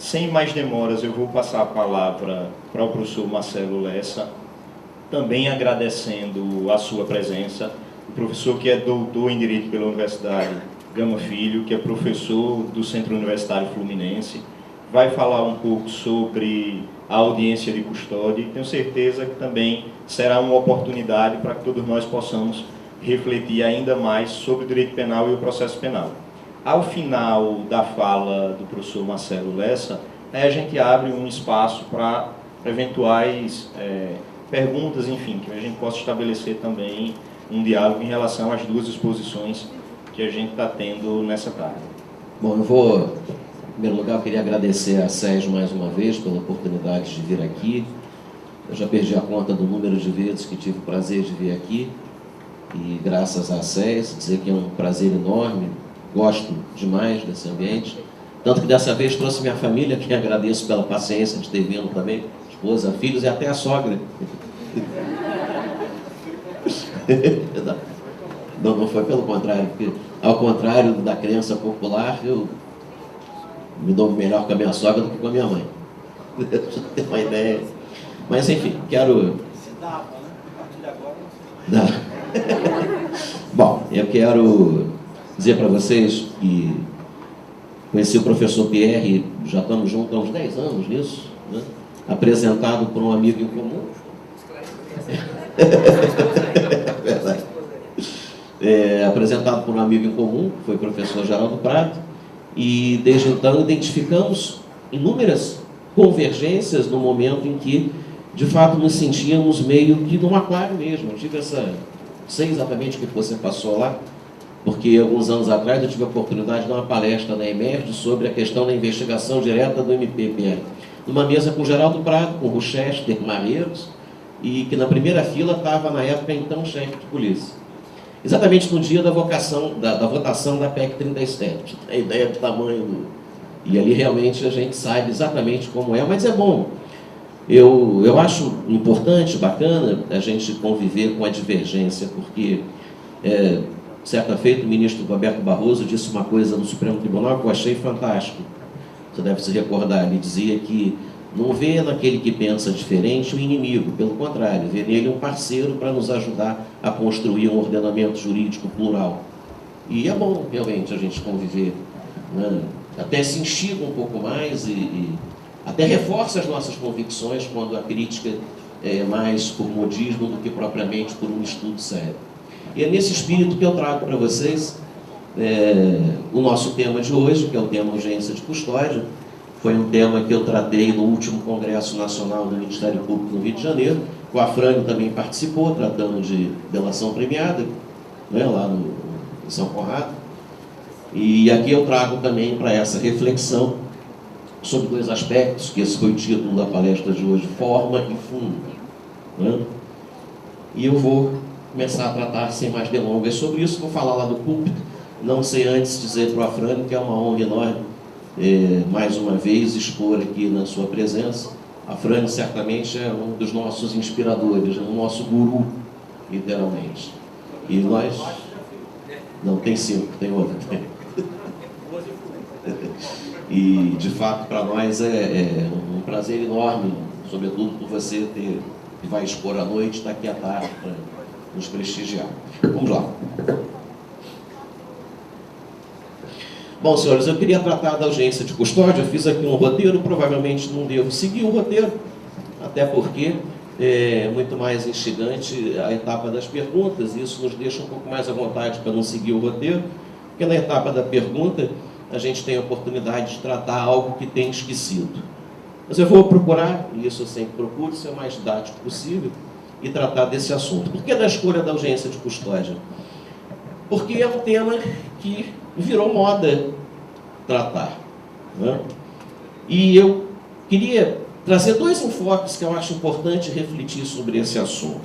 Sem mais demoras, eu vou passar a palavra para o professor Marcelo Lessa, também agradecendo a sua presença. O professor que é doutor em Direito pela Universidade Gama Filho, que é professor do Centro Universitário Fluminense, vai falar um pouco sobre a audiência de custódia e tenho certeza que também será uma oportunidade para que todos nós possamos refletir ainda mais sobre o direito penal e o processo penal. Ao final da fala do professor Marcelo Lessa, a gente abre um espaço para eventuais perguntas, enfim, que a gente possa estabelecer também um diálogo em relação às duas exposições que a gente está tendo nessa tarde. Bom, eu vou, em primeiro lugar, eu queria agradecer a Sérgio mais uma vez pela oportunidade de vir aqui. Eu já perdi a conta do número de vezes que tive o prazer de vir aqui, e graças a SES, dizer que é um prazer enorme, gosto demais desse ambiente, tanto que dessa vez trouxe minha família, que agradeço pela paciência de ter vindo também, esposa, filhos e até a sogra. Não foi pelo contrário, porque ao contrário da crença popular, eu me dou melhor com a minha sogra do que com a minha mãe. Deixa eu ter uma ideia. Mas enfim, quero... Se dava, né? A partir de agora... Bom, eu quero dizer para vocês que conheci o professor Pierre, já estamos juntos há uns 10 anos nisso, né? Apresentado por um amigo em comum. Verdade. Apresentado por um amigo em comum, que foi o professor Geraldo Prado, e desde então identificamos inúmeras convergências no momento em que, de fato, nos sentíamos meio que num aquário mesmo. Eu tive essa... sei exatamente o que você passou lá, porque alguns anos atrás eu tive a oportunidade de dar uma palestra na EMERD sobre a questão da investigação direta do MPPR, numa mesa com Geraldo Prado, com Rochester Marreiros, e que na primeira fila estava, na época, então, chefe de polícia. Exatamente no dia da votação da PEC 37, a ideia do tamanho do... E ali realmente a gente sabe exatamente como é, mas é bom. Eu acho importante, bacana, a gente conviver com a divergência, porque certa feita o ministro Roberto Barroso disse uma coisa no Supremo Tribunal que eu achei fantástico. Você deve se recordar, ele dizia que não vê naquele que pensa diferente o inimigo, pelo contrário, vê nele um parceiro para nos ajudar a construir um ordenamento jurídico plural. E é bom, realmente, a gente conviver, né? Até se instiga um pouco mais e até reforça as nossas convicções quando a crítica é mais por modismo do que propriamente por um estudo sério. E é nesse espírito que eu trago para vocês o nosso tema de hoje, que é o tema urgência de custódia. Foi um tema que eu tratei no último Congresso Nacional do Ministério Público no Rio de Janeiro. O Afrânio também participou, tratando de delação premiada, né, lá em São Conrado. E aqui eu trago também para essa reflexão sobre dois aspectos, que esse foi o título da palestra de hoje, forma e fundo, né? E eu vou começar a tratar sem mais delongas sobre isso, vou falar lá do púlpito, não sei antes dizer para o Afrânio que é uma honra enorme, mais uma vez, expor aqui na sua presença. Afrânio certamente é um dos nossos inspiradores, o nosso guru, literalmente. E nós... Não, tem 5, tem outro. E, de fato, para nós é um prazer enorme, sobretudo por você que vai expor à noite, estar aqui à tarde para nos prestigiar. Vamos lá. Bom, senhores, eu queria tratar da audiência de custódia. Eu fiz aqui um roteiro, provavelmente não devo seguir o roteiro, até porque é muito mais instigante a etapa das perguntas, e isso nos deixa um pouco mais à vontade para não seguir o roteiro, porque na etapa da pergunta a gente tem a oportunidade de tratar algo que tem esquecido. Mas eu vou procurar, e isso eu sempre procuro, ser o mais didático possível, e tratar desse assunto. Por que da escolha da audiência de custódia? Porque é um tema que virou moda tratar, né? E eu queria trazer dois enfoques que eu acho importante refletir sobre esse assunto.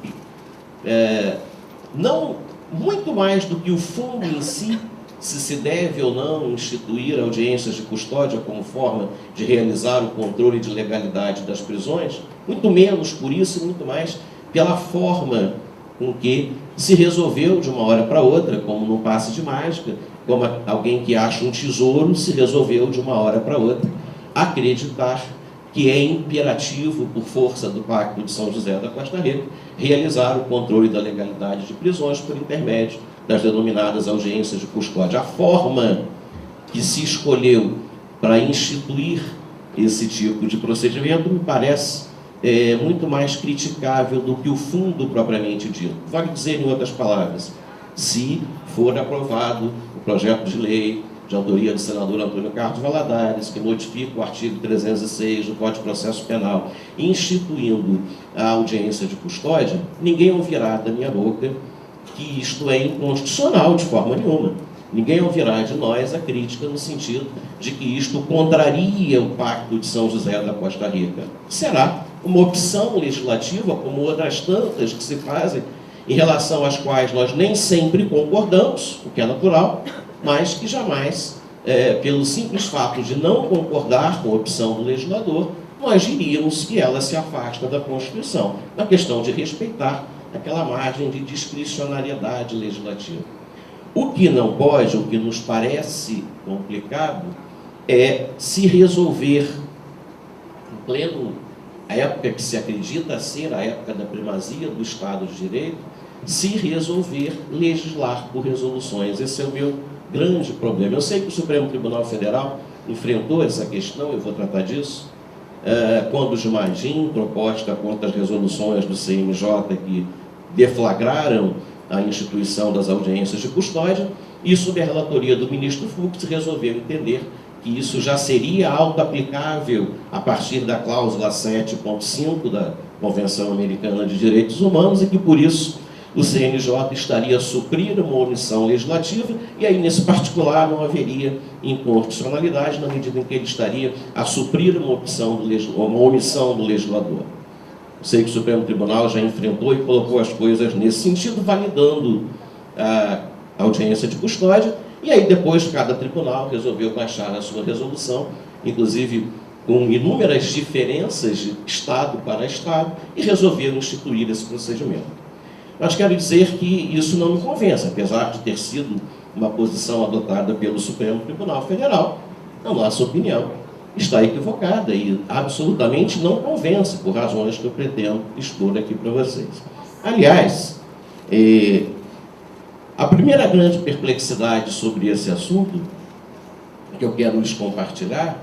Não muito mais do que o fundo em si, se deve ou não instituir audiências de custódia como forma de realizar o controle de legalidade das prisões, muito menos por isso e muito mais pela forma com que se resolveu de uma hora para outra, como num passe de mágica, como alguém que acha um tesouro se resolveu de uma hora para outra acreditar que é imperativo, por força do Pacto de São José da Costa Rica, realizar o controle da legalidade de prisões por intermédio das denominadas audiências de custódia. A forma que se escolheu para instituir esse tipo de procedimento me parece muito mais criticável do que o fundo propriamente dito. Vale dizer, em outras palavras, se for aprovado o projeto de lei de autoria do senador Antônio Carlos Valadares, que modifica o artigo 306 do Código de Processo Penal, instituindo a audiência de custódia, ninguém ouvirá da minha boca que isto é inconstitucional de forma nenhuma. Ninguém ouvirá de nós a crítica no sentido de que isto contraria o Pacto de São José da Costa Rica. Será uma opção legislativa, como outras tantas que se fazem, em relação às quais nós nem sempre concordamos, o que é natural, mas que jamais, pelo simples fato de não concordar com a opção do legislador, nós diríamos que ela se afasta da Constituição, na questão de respeitar aquela margem de discricionariedade legislativa. O que não pode, o que nos parece complicado, é se resolver, em pleno a época que se acredita ser a época da primazia do Estado de Direito, se resolver legislar por resoluções. Esse é o meu grande problema. Eu sei que o Supremo Tribunal Federal enfrentou essa questão, eu vou tratar disso, quando o Gilmagim, proposta contra as resoluções do CNJ que deflagraram a instituição das audiências de custódia, e sob a relatoria do ministro Fux resolveu entender que isso já seria auto-aplicável a partir da cláusula 7.5 da Convenção Americana de Direitos Humanos e que, por isso, o CNJ estaria a suprir uma omissão legislativa e aí, nesse particular, não haveria inconstitucionalidade na medida em que ele estaria a suprir uma omissão do legislador. Sei que o Supremo Tribunal já enfrentou e colocou as coisas nesse sentido, validando a audiência de custódia, e aí depois cada tribunal resolveu baixar a sua resolução, inclusive com inúmeras diferenças de Estado para Estado, e resolveram instituir esse procedimento. Mas quero dizer que isso não me convence, apesar de ter sido uma posição adotada pelo Supremo Tribunal Federal, na nossa opinião, está equivocada e absolutamente não convence, por razões que eu pretendo expor aqui para vocês. Aliás, a primeira grande perplexidade sobre esse assunto, que eu quero lhes compartilhar,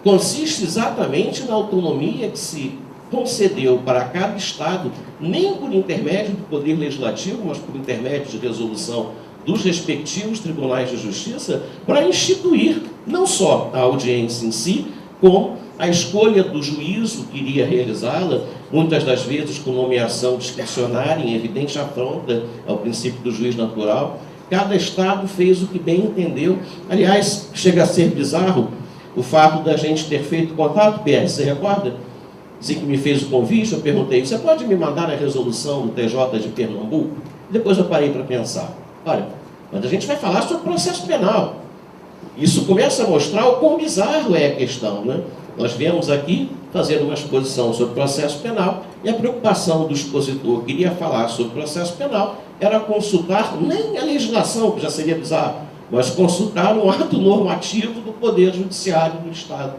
consiste exatamente na autonomia que se concedeu para cada Estado, nem por intermédio do Poder Legislativo, mas por intermédio de resolução dos respectivos tribunais de justiça, para instituir não só a audiência em si, como a escolha do juízo que iria realizá-la, muitas das vezes com nomeação discricionária, em evidente afronta ao princípio do juiz natural. Cada Estado fez o que bem entendeu. Aliás, chega a ser bizarro o fato da gente ter feito contato, PR, você recorda? Assim que me fez o convite, eu perguntei, você pode me mandar a resolução do TJ de Pernambuco? Depois eu parei para pensar, olha, mas a gente vai falar sobre processo penal. Isso começa a mostrar o quão bizarro é a questão, né? Nós viemos aqui fazer uma exposição sobre processo penal e a preocupação do expositor que iria falar sobre processo penal era consultar nem a legislação, que já seria bizarro, mas consultar um ato normativo do Poder Judiciário do Estado.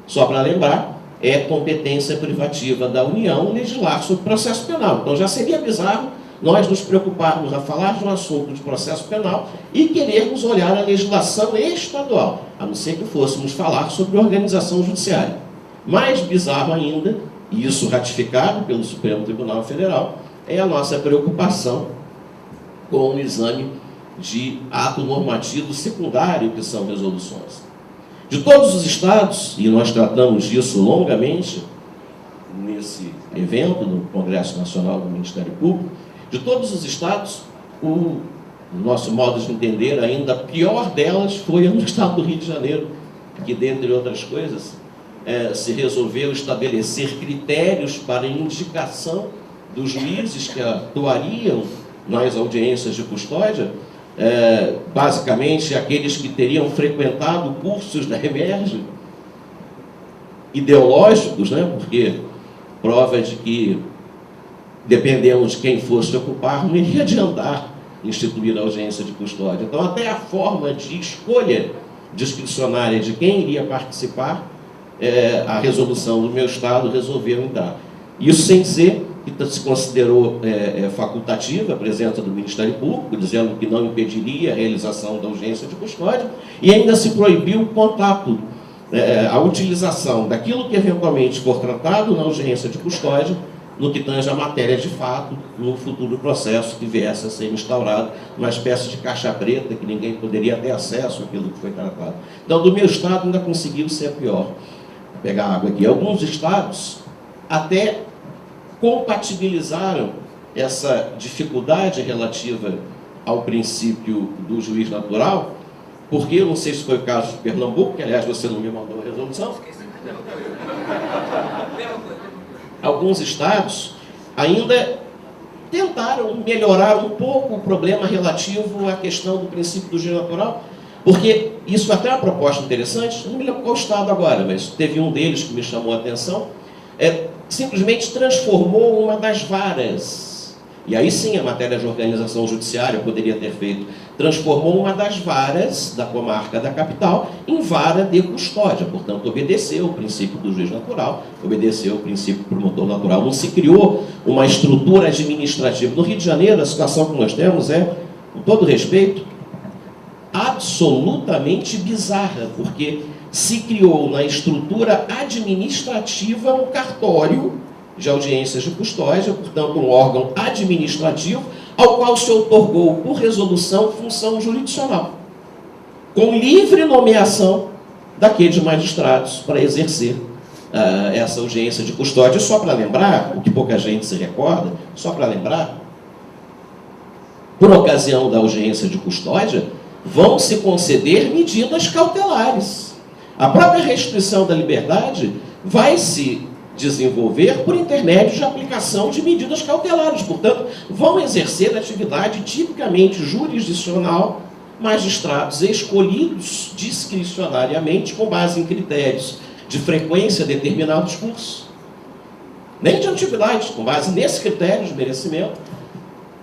Só para lembrar, é competência privativa da União legislar sobre processo penal. Então já seria bizarro nós nos preocuparmos a falar de um assunto de processo penal e querermos olhar a legislação estadual, a não ser que fôssemos falar sobre organização judiciária. Mais bizarro ainda, e isso ratificado pelo Supremo Tribunal Federal, é a nossa preocupação com o exame de ato normativo secundário, que são resoluções. De todos os estados, e nós tratamos disso longamente nesse evento do Congresso Nacional do Ministério Público, de todos os estados, o nosso modo de entender, ainda a pior delas foi no estado do Rio de Janeiro, que, dentre outras coisas, se resolveu estabelecer critérios para indicação dos juízes que atuariam nas audiências de custódia, basicamente aqueles que teriam frequentado cursos da Emerge, ideológicos, né? Porque prova de que, dependendo de quem fosse ocupar, não iria adiantar instituir a audiência de custódia. Então, até a forma de escolha discricionária de quem iria participar a resolução do meu Estado resolveu entrar. Isso sem dizer que se considerou facultativa a presença do Ministério Público, dizendo que não impediria a realização da audiência de custódia, e ainda se proibiu o contato, a utilização daquilo que eventualmente for tratado na audiência de custódia, no que tange a matéria de fato, no futuro processo que viesse a ser instaurado, uma espécie de caixa preta que ninguém poderia ter acesso àquilo que foi tratado. Então, do meu Estado ainda conseguiu ser pior. Vou pegar água aqui. Alguns estados até compatibilizaram essa dificuldade relativa ao princípio do juiz natural, porque, eu não sei se foi o caso de Pernambuco, que aliás você não me mandou a resolução, alguns estados ainda tentaram melhorar um pouco o problema relativo à questão do princípio do juiz natural, porque isso até é uma proposta interessante, não me lembro qual estado agora, mas teve um deles que me chamou a atenção, simplesmente transformou uma das varas, e aí sim a matéria de organização judiciária poderia ter feito, transformou uma das varas da comarca da capital em vara de custódia, portanto obedeceu o princípio do juiz natural, obedeceu o princípio do promotor natural, não se criou uma estrutura administrativa. No Rio de Janeiro a situação que nós temos é, com todo respeito, absolutamente bizarra, porque se criou na estrutura administrativa um cartório de audiências de custódia, portanto um órgão administrativo, ao qual se outorgou por resolução função jurisdicional, com livre nomeação daqueles magistrados para exercer essa audiência de custódia. Só para lembrar, o que pouca gente se recorda, só para lembrar, por ocasião da audiência de custódia, vão se conceder medidas cautelares. A própria restrição da liberdade vai se desenvolver por intermédio de aplicação de medidas cautelares. Portanto, vão exercer atividade tipicamente jurisdicional magistrados escolhidos discricionariamente com base em critérios de frequência determinados cursos, nem de antiguidade, com base nesse critério de merecimento,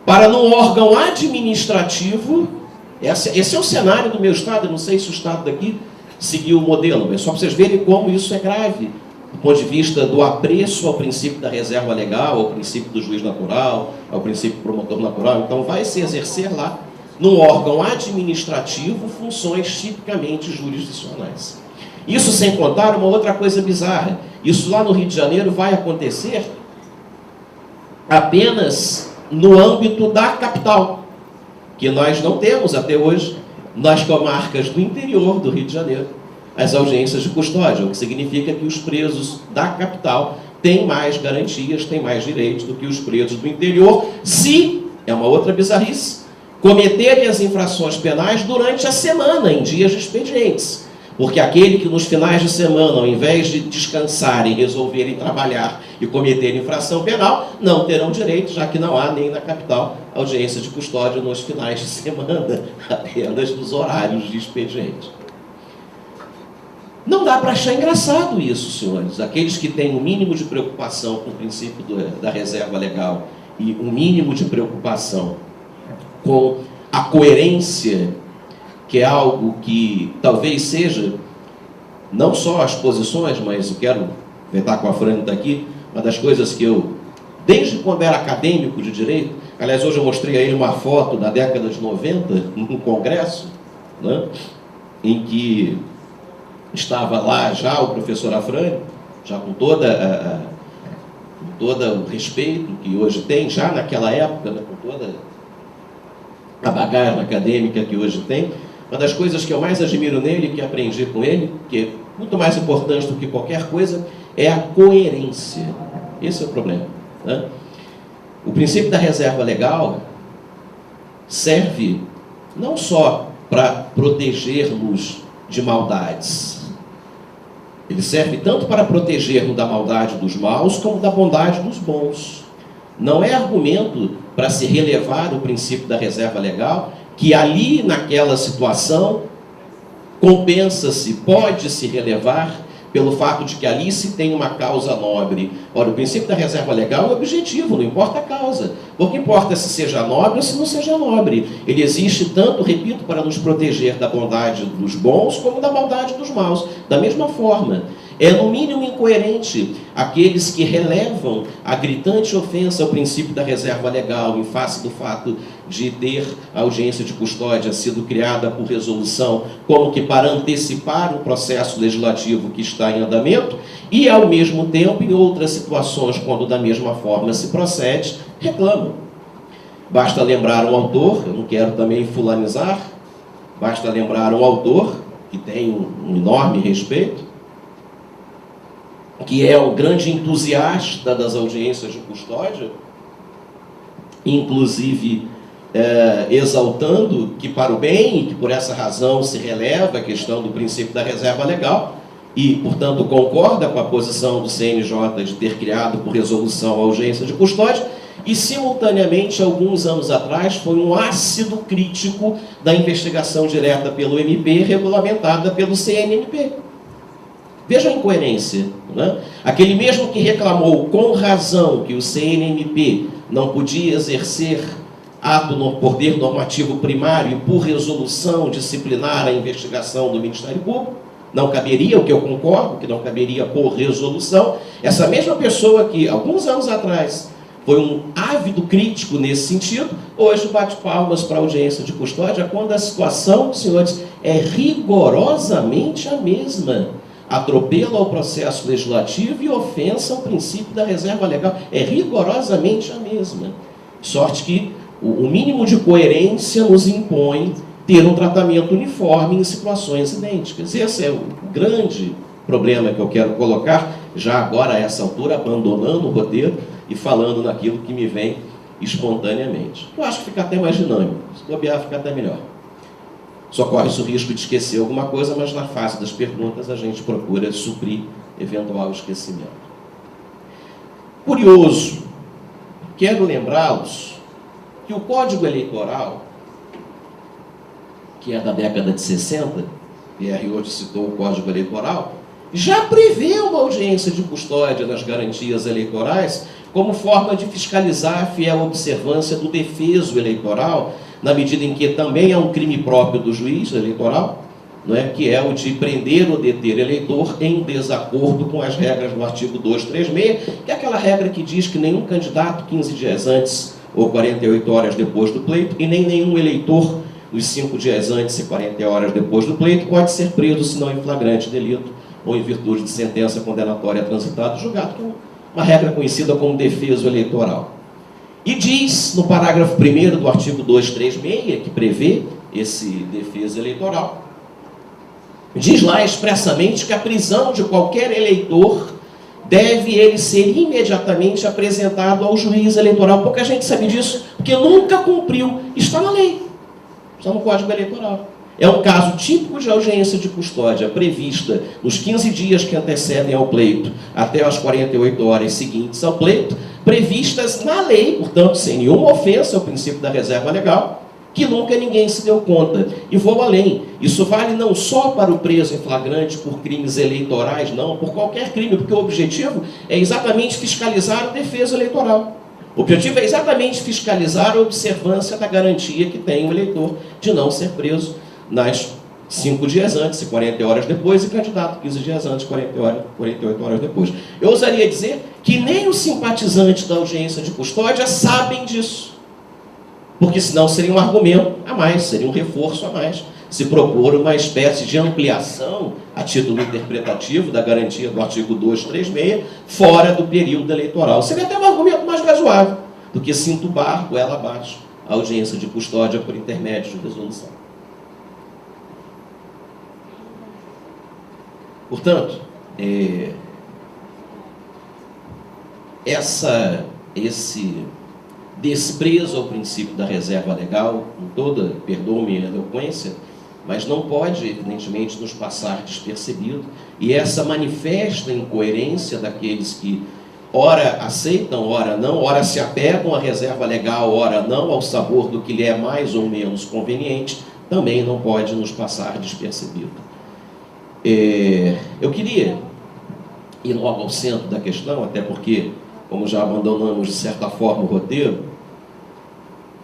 para num órgão administrativo. Esse é o cenário do meu Estado. Eu não sei se o Estado daqui seguiu o modelo, mas só para vocês verem como isso é grave, do ponto de vista do apreço ao princípio da reserva legal, ao princípio do juiz natural, ao princípio do promotor natural. Então, vai se exercer lá, num órgão administrativo, funções tipicamente jurisdicionais. Isso sem contar uma outra coisa bizarra. Isso lá no Rio de Janeiro vai acontecer apenas no âmbito da capital, que nós não temos até hoje nas comarcas do interior do Rio de Janeiro as audiências de custódia, o que significa que os presos da capital têm mais garantias, têm mais direitos do que os presos do interior, se, é uma outra bizarrice, cometerem as infrações penais durante a semana, em dias de expedientes. Porque aquele que nos finais de semana, ao invés de descansarem, resolverem trabalhar e cometerem infração penal, não terão direito, já que não há nem na capital audiência de custódia nos finais de semana, apenas nos horários de expediente. Não dá para achar engraçado isso, senhores. Aqueles que têm um mínimo de preocupação com o princípio da reserva legal e um mínimo de preocupação com a coerência, que é algo que talvez seja, não só as posições, mas eu quero vetar com a Frânita aqui, uma das coisas que eu, desde quando era acadêmico de direito, aliás, hoje eu mostrei a ele uma foto da década de 90, num congresso, né, em que estava lá já o professor Afrânio, já com todo o respeito que hoje tem, já naquela época, né, com toda a bagagem acadêmica que hoje tem. Uma das coisas que eu mais admiro nele, que aprendi com ele, que é muito mais importante do que qualquer coisa, é a coerência. Esse é o problema, né? O princípio da reserva legal serve não só para proteger-nos de maldades, ele serve tanto para proteger-nos da maldade dos maus, como da bondade dos bons. Não é argumento para se relevar o princípio da reserva legal, que ali, naquela situação, compensa-se, pode-se relevar pelo fato de que ali se tem uma causa nobre. Ora, o princípio da reserva legal é objetivo, não importa a causa. Porque importa se seja nobre ou se não seja nobre. Ele existe tanto, repito, para nos proteger da bondade dos bons, como da maldade dos maus. Da mesma forma, É, no mínimo, incoerente aqueles que relevam a gritante ofensa ao princípio da reserva legal em face do fato de ter a audiência de custódia sido criada por resolução, como que para antecipar o processo legislativo que está em andamento, e, ao mesmo tempo, em outras situações, quando da mesma forma se procede, reclamam. Basta lembrar um autor, eu não quero também fulanizar, basta lembrar um autor, que tem um enorme respeito, que é o grande entusiasta das audiências de custódia, inclusive exaltando que para o bem, e que por essa razão se releva a questão do princípio da reserva legal, e, portanto, concorda com a posição do CNJ de ter criado por resolução a audiência de custódia, e, simultaneamente, alguns anos atrás, foi um ácido crítico da investigação direta pelo MP, regulamentada pelo CNMP. Veja a incoerência, né? Aquele mesmo que reclamou com razão que o CNMP não podia exercer ato no poder normativo primário e por resolução disciplinar a investigação do Ministério Público, não caberia, o que eu concordo, que não caberia por resolução, essa mesma pessoa que, alguns anos atrás, foi um ávido crítico nesse sentido, hoje bate palmas para a audiência de custódia, quando a situação, senhores, é rigorosamente a mesma. Atropelo ao processo legislativo e ofensa ao princípio da reserva legal. É rigorosamente a mesma. Sorte que o mínimo de coerência nos impõe ter um tratamento uniforme em situações idênticas. Esse é o grande problema que eu quero colocar, já agora a essa altura, abandonando o roteiro e falando naquilo que me vem espontaneamente. Eu acho que fica até mais dinâmico. Se bobear, fica até melhor. Só corre-se o risco de esquecer alguma coisa, mas na fase das perguntas a gente procura suprir eventual esquecimento. Curioso, quero lembrá-los que o Código Eleitoral, que é da década de 60, Pierre hoje citou o Código Eleitoral, já prevê uma audiência de custódia das garantias eleitorais como forma de fiscalizar a fiel observância do defeso eleitoral, na medida em que também é um crime próprio do juiz eleitoral, não é? Que é o de prender ou deter eleitor em desacordo com as regras do artigo 236, que é aquela regra que diz que nenhum candidato 15 dias antes ou 48 horas depois do pleito, e nem nenhum eleitor os 5 dias antes e 40 horas depois do pleito pode ser preso, senão em flagrante delito ou em virtude de sentença condenatória transitada, julgado, que é uma regra conhecida como defeso eleitoral. E diz, no parágrafo 1º do artigo 236, que prevê esse defeso eleitoral, diz lá expressamente que a prisão de qualquer eleitor deve ele ser imediatamente apresentado ao juiz eleitoral. Pouca gente sabe disso, porque nunca cumpriu. Está na lei, está no Código Eleitoral. É um caso típico de audiência de custódia prevista nos 15 dias que antecedem ao pleito, até as 48 horas seguintes ao pleito, previstas na lei, portanto, sem nenhuma ofensa ao princípio da reserva legal, que nunca ninguém se deu conta. E vou além. Isso vale não só para o preso em flagrante por crimes eleitorais, não, por qualquer crime, porque o objetivo é exatamente fiscalizar o defeso eleitoral. O objetivo é exatamente fiscalizar a observância da garantia que tem o eleitor de não ser preso nas 5 dias antes e 40 horas depois, e candidato 15 dias antes e 48 horas depois. Eu ousaria dizer que nem os simpatizantes da audiência de custódia sabem disso, porque senão seria um argumento a mais, seria um reforço a mais, se propor uma espécie de ampliação a título interpretativo da garantia do artigo 236 fora do período eleitoral. Seria até um argumento mais razoável do que se entubar goela abaixo a audiência de custódia por intermédio de resolução. Portanto, esse desprezo ao princípio da reserva legal, com toda, perdoe-me a eloquência, mas não pode, evidentemente, nos passar despercebido, e essa manifesta incoerência daqueles que ora aceitam, ora não, ora se apegam à reserva legal, ora não, ao sabor do que lhe é mais ou menos conveniente, também não pode nos passar despercebido. Eu queria ir logo ao centro da questão, até porque, como já abandonamos de certa forma o roteiro,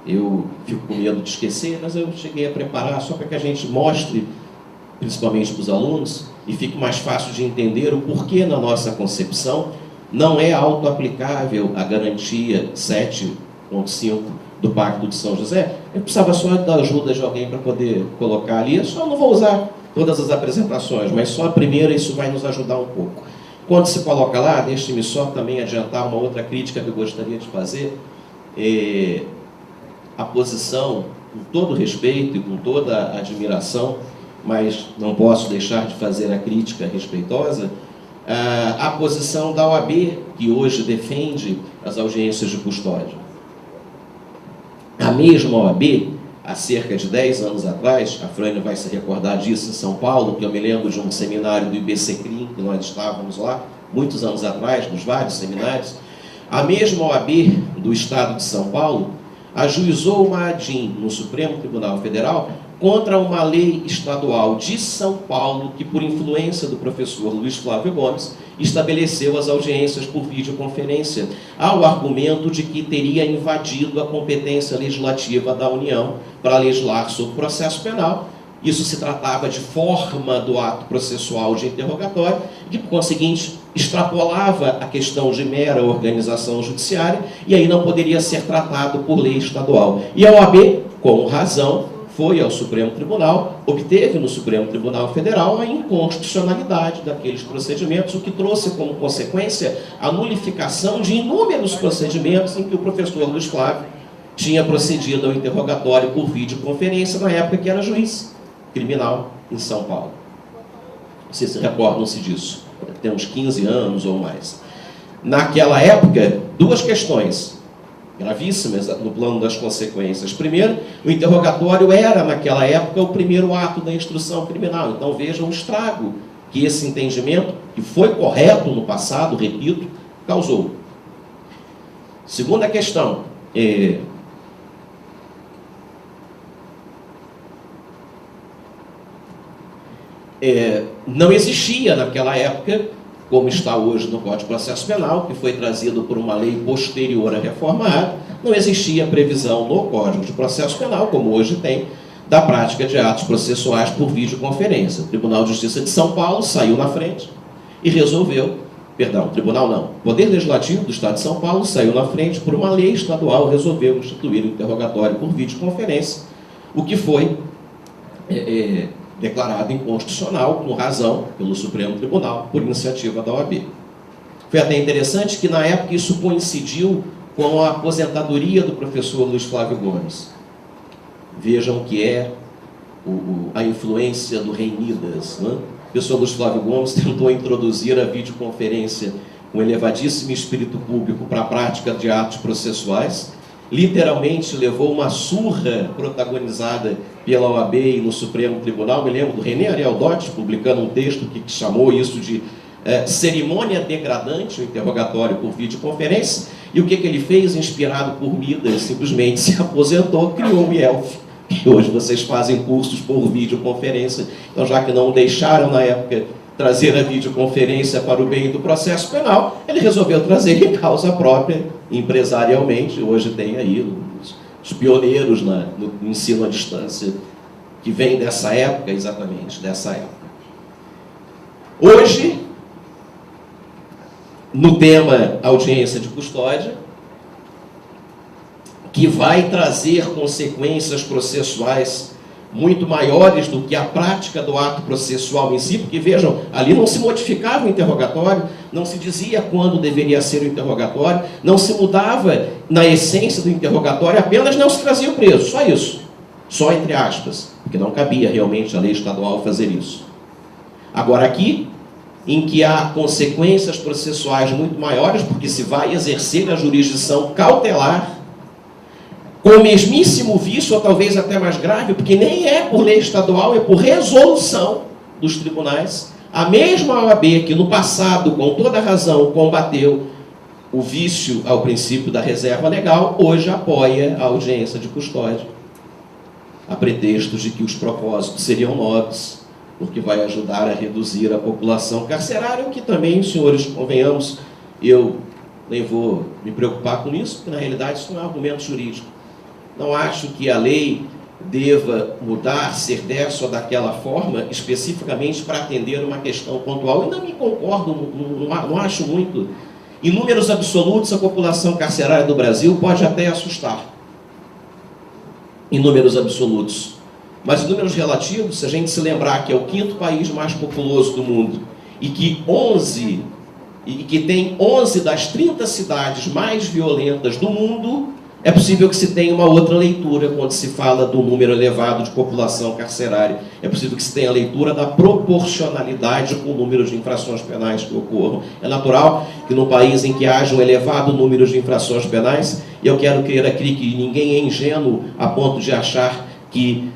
eu fico com medo de esquecer, mas eu cheguei a preparar só para que a gente mostre, principalmente para os alunos, e fique mais fácil de entender o porquê, na nossa concepção, não é auto-aplicável a garantia 7.5 do Pacto de São José. Eu precisava só da ajuda de alguém para poder colocar ali. Eu só não vou usar todas as apresentações, mas só a primeira, isso vai nos ajudar um pouco. Quando se coloca lá, deixe-me só também adiantar uma outra crítica que eu gostaria de fazer. A posição, com todo respeito e com toda a admiração, mas não posso deixar de fazer a crítica respeitosa, a posição da OAB, que hoje defende as audiências de custódia. A mesma OAB, há cerca de 10 anos atrás, a Frânia vai se recordar disso em São Paulo, que eu me lembro de um seminário do IBCCRIM, que nós estávamos lá, muitos anos atrás, nos vários seminários, a mesma OAB do Estado de São Paulo ajuizou uma ADIM no Supremo Tribunal Federal contra uma lei estadual de São Paulo que, por influência do professor Luiz Flávio Gomes, estabeleceu as audiências por videoconferência, ao argumento de que teria invadido a competência legislativa da União para legislar sobre processo penal. Isso se tratava de forma do ato processual de interrogatório, que, por conseguinte, extrapolava a questão de mera organização judiciária, e aí não poderia ser tratado por lei estadual. E a OAB, com razão, foi ao Supremo Tribunal, obteve no Supremo Tribunal Federal a inconstitucionalidade daqueles procedimentos, o que trouxe como consequência a nulificação de inúmeros procedimentos em que o professor Luiz Flávio tinha procedido ao interrogatório por videoconferência na época que era juiz criminal em São Paulo. Vocês se recordam-se disso? Tem uns 15 anos ou mais. Naquela época, duas questões gravíssimas no plano das consequências. Primeiro, o interrogatório era, naquela época, o primeiro ato da instrução criminal. Então, vejam o estrago que esse entendimento, que foi correto no passado, repito, causou. Segunda questão, não existia naquela época, como está hoje no Código de Processo Penal, que foi trazido por uma lei posterior à reforma Agra, não existia previsão no Código de Processo Penal, como hoje tem, da prática de atos processuais por videoconferência. O Tribunal de Justiça de São Paulo saiu na frente e resolveu, perdão, Tribunal não, o Poder Legislativo do Estado de São Paulo saiu na frente por uma lei estadual, resolveu instituir o interrogatório por videoconferência, o que foi declarado inconstitucional, com razão, pelo Supremo Tribunal, por iniciativa da OAB. Foi até interessante que, na época, isso coincidiu com a aposentadoria do professor Luiz Flávio Gomes. Vejam o que é a influência do Rei Midas. Né? O professor Luiz Flávio Gomes tentou introduzir a videoconferência com elevadíssimo espírito público para a prática de atos processuais, literalmente levou uma surra protagonizada pela OAB e no Supremo Tribunal. Me lembro do René Ariel Dotti publicando um texto que chamou isso de cerimônia degradante, o interrogatório por videoconferência. E o que ele fez, inspirado por Midas? Simplesmente se aposentou, criou o IELF, que hoje vocês fazem cursos por videoconferência. Então, já que não deixaram na época trazer a videoconferência para o bem do processo penal, ele resolveu trazer em causa própria, empresarialmente. Hoje tem aí os pioneiros no ensino à distância, que vem dessa época, exatamente, dessa época. Hoje, no tema audiência de custódia, que vai trazer consequências processuais muito maiores do que a prática do ato processual em si, porque, vejam, ali não se modificava o interrogatório, não se dizia quando deveria ser o interrogatório, não se mudava na essência do interrogatório, apenas não se trazia o preso, só isso. Só entre aspas, porque não cabia realmente a lei estadual fazer isso. Agora aqui, em que há consequências processuais muito maiores, porque se vai exercer a jurisdição cautelar, com o mesmíssimo vício, ou talvez até mais grave, porque nem é por lei estadual, é por resolução dos tribunais. A mesma OAB que no passado, com toda razão, combateu o vício ao princípio da reserva legal, hoje apoia a audiência de custódia, a pretexto de que os propósitos seriam nobres, porque vai ajudar a reduzir a população carcerária, o que também, senhores, convenhamos, eu nem vou me preocupar com isso, porque na realidade isso não é argumento jurídico. Não acho que a lei deva mudar, ser dessa ou daquela forma, especificamente para atender uma questão pontual. Eu não me concordo, não acho muito. Em números absolutos, a população carcerária do Brasil pode até assustar. Em números absolutos. Mas em números relativos, se a gente se lembrar que é o 5º país mais populoso do mundo e que tem 11 das 30 cidades mais violentas do mundo, é possível que se tenha uma outra leitura quando se fala do número elevado de população carcerária. É possível que se tenha a leitura da proporcionalidade com o número de infrações penais que ocorram. É natural que num país em que haja um elevado número de infrações penais, e eu quero crer aqui que ninguém é ingênuo a ponto de achar que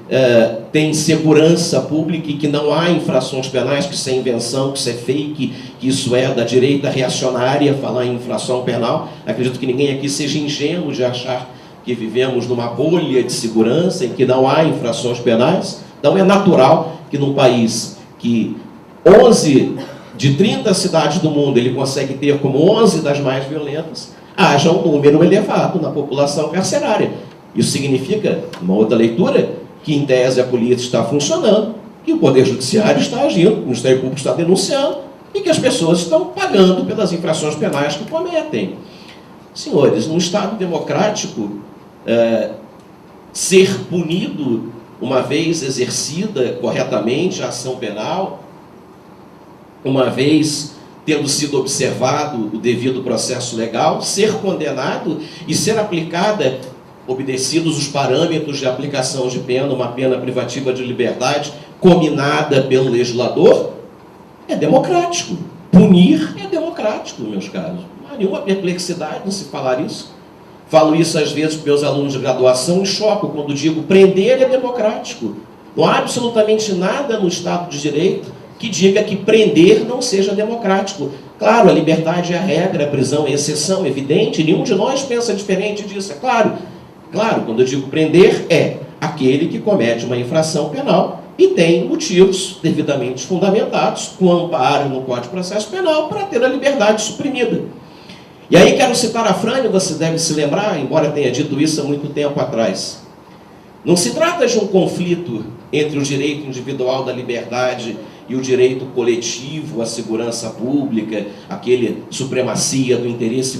tem segurança pública e que não há infrações penais, que isso é invenção, que isso é fake, que isso é da direita reacionária falar em infração penal. Acredito que ninguém aqui seja ingênuo de achar que vivemos numa bolha de segurança em que não há infrações penais. Então é natural que num país que 11 de 30 cidades do mundo ele consegue ter como 11 das mais violentas, haja um número elevado na população carcerária. Isso significa, uma outra leitura, que em tese a polícia está funcionando, que o Poder Judiciário está agindo, o Ministério Público está denunciando e que as pessoas estão pagando pelas infrações penais que cometem. Senhores, num Estado democrático, ser punido, uma vez exercida corretamente a ação penal, uma vez tendo sido observado o devido processo legal, ser condenado e ser aplicada, obedecidos os parâmetros de aplicação de pena, uma pena privativa de liberdade, combinada pelo legislador, é democrático. Punir é democrático, meus caros. Não há nenhuma perplexidade em se falar isso. Falo isso às vezes para meus alunos de graduação e choco quando digo prender é democrático. Não há absolutamente nada no Estado de Direito que diga que prender não seja democrático. Claro, a liberdade é a regra, a prisão é a exceção, evidente, nenhum de nós pensa diferente disso, é claro. Claro, quando eu digo prender, é aquele que comete uma infração penal e tem motivos devidamente fundamentados, com amparo no Código de Processo Penal, para ter a liberdade suprimida. E aí quero citar a Frane, você deve se lembrar, embora tenha dito isso há muito tempo atrás. Não se trata de um conflito entre o direito individual da liberdade e o direito coletivo à segurança pública, aquele supremacia do interesse